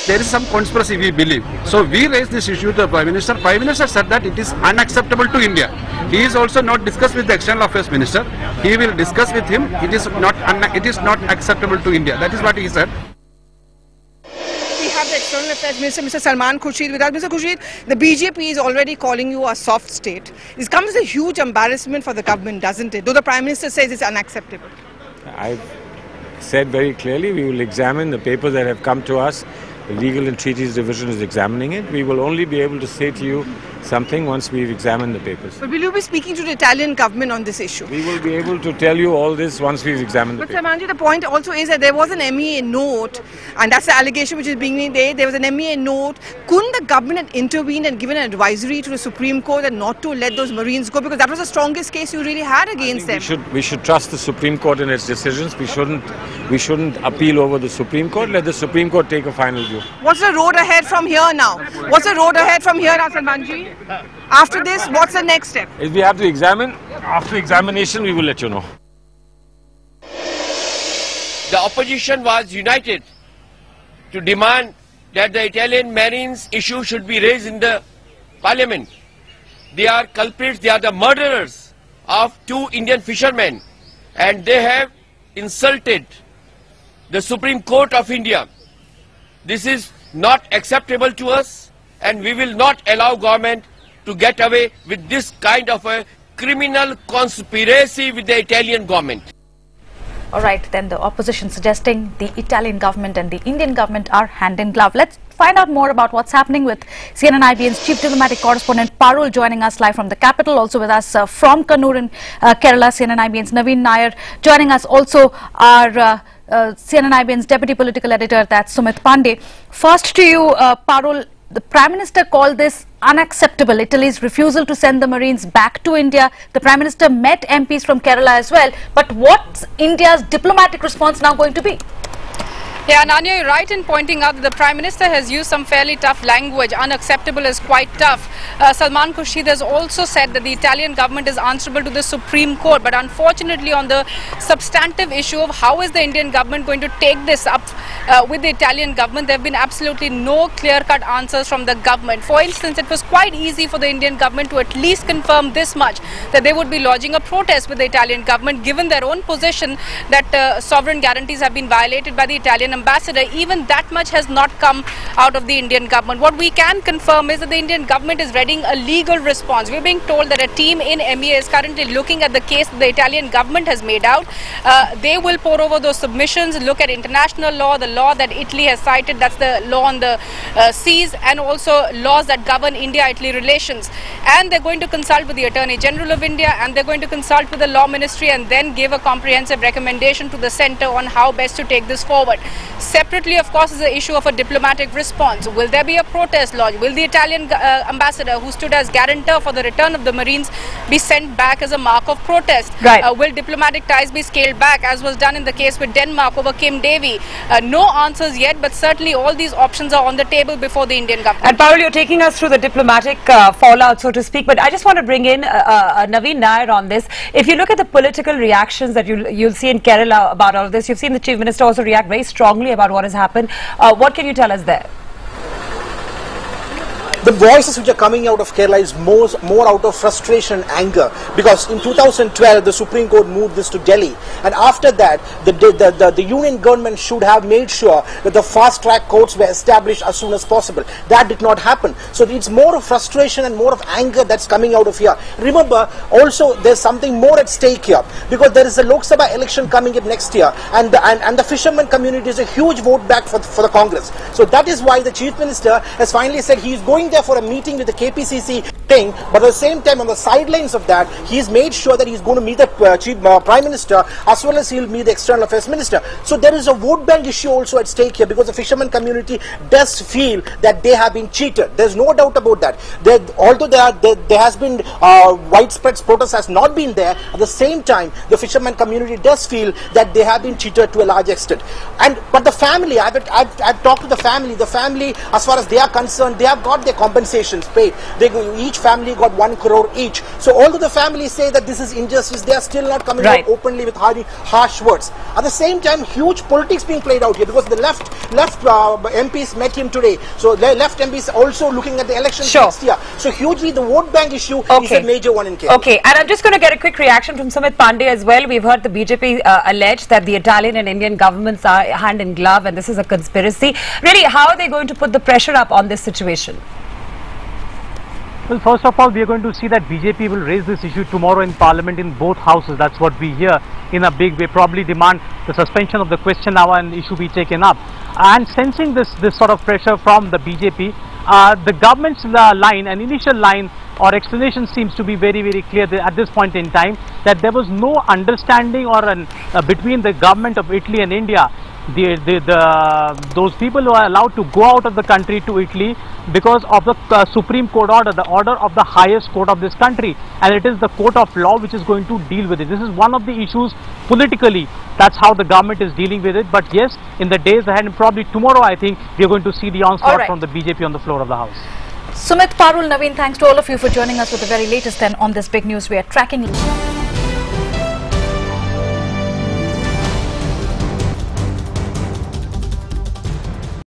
there is some conspiracy, we believe. So we raised this issue to the Prime Minister. Prime Minister said that it is unacceptable to India. He is also not discussed with the External Affairs Minister. He will discuss with him. It is not acceptable to India. That is what he said. We have the External Affairs Minister, Mr. Salman Khurshid, with us. Mr. Khurshid, the BJP is already calling you a soft state. This comes as a huge embarrassment for the government, doesn't it? Though the Prime Minister says it's unacceptable. I've said very clearly we will examine the papers that have come to us. The Legal and Treaties Division is examining it. We will only be able to say to you something once we've examined the papers. But will you be speaking to the Italian government on this issue? We will be able to tell you all this once we've examined the papers. But Salmanji, the point also is that there was an MEA note, and that's the allegation which is being made. There was an MEA note. Couldn't the government have intervened and given an advisory to the Supreme Court and not to let those Marines go? Because that was the strongest case you really had against them. We should trust the Supreme Court in its decisions. We shouldn't appeal over the Supreme Court. Let the Supreme Court take a final view. What's the road ahead from here now? What's the road ahead from here now, Salmanji? After this, what's the next step? If we have to examine, after examination, we will let you know. The opposition was united to demand that the Italian Marines issue should be raised in the Parliament. They are culprits, they are the murderers of 2 Indian fishermen, and they have insulted the Supreme Court of India. This is not acceptable to us, and we will not allow government to get away with this kind of a criminal conspiracy with the Italian government. All right, then the opposition suggesting the Italian government and the Indian government are hand in glove. Let's find out more about what's happening with CNN-IBN's chief diplomatic correspondent Parul joining us live from the capital. Also with us from Kannur in Kerala, CNN-IBN's Naveen Nair joining us. Also our CNN-IBN's deputy political editor, that's Sumit Pandey. First to you, Parul. The Prime Minister called this unacceptable, Italy's refusal to send the Marines back to India. The Prime Minister met MPs from Kerala as well. But what's India's diplomatic response now going to be? Yeah, Nanya, you're right in pointing out that the Prime Minister has used some fairly tough language. Unacceptable is quite tough. Salman Khurshid has also said that the Italian government is answerable to the Supreme Court. But unfortunately, on the substantive issue of how is the Indian government going to take this up with the Italian government, there have been absolutely no clear-cut answers from the government. For instance, it was quite easy for the Indian government to at least confirm this much, that they would be lodging a protest with the Italian government, given their own position that sovereign guarantees have been violated by the Italian ambassador. Even that much has not come out of the Indian government. What we can confirm is that the Indian government is readying a legal response. We're being told that a team in MEA is currently looking at the case that the Italian government has made out. They will pore over those submissions, look at international law, the law that Italy has cited, that's the law on the seas, and also laws that govern India-Italy relations. And they're going to consult with the Attorney General of India, and they're going to consult with the Law Ministry, and then give a comprehensive recommendation to the centre on how best to take this forward. Separately, of course, is the issue of a diplomatic response. Will there be a protest lodge? Will the Italian ambassador, who stood as guarantor for the return of the Marines, be sent back as a mark of protest? Right. Will diplomatic ties be scaled back, as was done in the case with Denmark over Kim Davy? No answers yet, but certainly all these options are on the table before the Indian government. And Parul, you're taking us through the diplomatic fallout, so to speak, but I just want to bring in Naveen Nair on this. If you look at the political reactions that you'll see in Kerala about all of this, you've seen the Chief Minister also react very strongly about what has happened. What can you tell us there? The voices which are coming out of Kerala is more out of frustration and anger, because in 2012 the Supreme Court moved this to Delhi, and after that the union government should have made sure that the fast track courts were established as soon as possible. That did not happen. So it's more of frustration and more of anger that's coming out of here. Remember, also there's something more at stake here, because there is a Lok Sabha election coming up next year, and the fisherman community is a huge vote back for the Congress. So that is why the Chief Minister has finally said he is going there for a meeting with the KPCC thing, but at the same time on the sidelines of that he's made sure that he's going to meet the Prime Minister, as well as he'll meet the External Affairs Minister. So there is a vote bank issue also at stake here, because the fisherman community does feel that they have been cheated. There's no doubt about that. Although there has been widespread protest has not been there, at the same time the fisherman community does feel that they have been cheated to a large extent. But the family, I've talked to the family, as far as they are concerned, they have got their compensations paid. Each family got 1 crore each. So although the families say that this is injustice, they are still not coming out openly with harsh words. At the same time, huge politics being played out here, because the left MPs met him today. So the left MPs also looking at the elections next year. So hugely the vote bank issue is a major one in Kerala. Okay, and I'm just going to get a quick reaction from Sumit Pandey as well. We've heard the BJP allege that the Italian and Indian governments are hand in glove and this is a conspiracy. Really, how are they going to put the pressure up on this situation? Well, first of all, we are going to see that BJP will raise this issue tomorrow in Parliament in both houses. That's what we hear in a big way. Probably demand the suspension of the question hour and issue be taken up. And sensing this sort of pressure from the BJP, the government's line, an initial line or explanation seems to be very, very clear at this point in time, that there was no understanding or between the government of Italy and India. Those people who are allowed to go out of the country to Italy because of the Supreme Court order, the order of the highest court of this country, and it is the court of law which is going to deal with it. This is one of the issues politically. That's how the government is dealing with it. But yes, in the days ahead and probably tomorrow, I think we are going to see the onslaught from the BJP on the floor of the House. Sumit, Parul, Naveen, thanks to all of you for joining us with the very latest then on this big news we are tracking.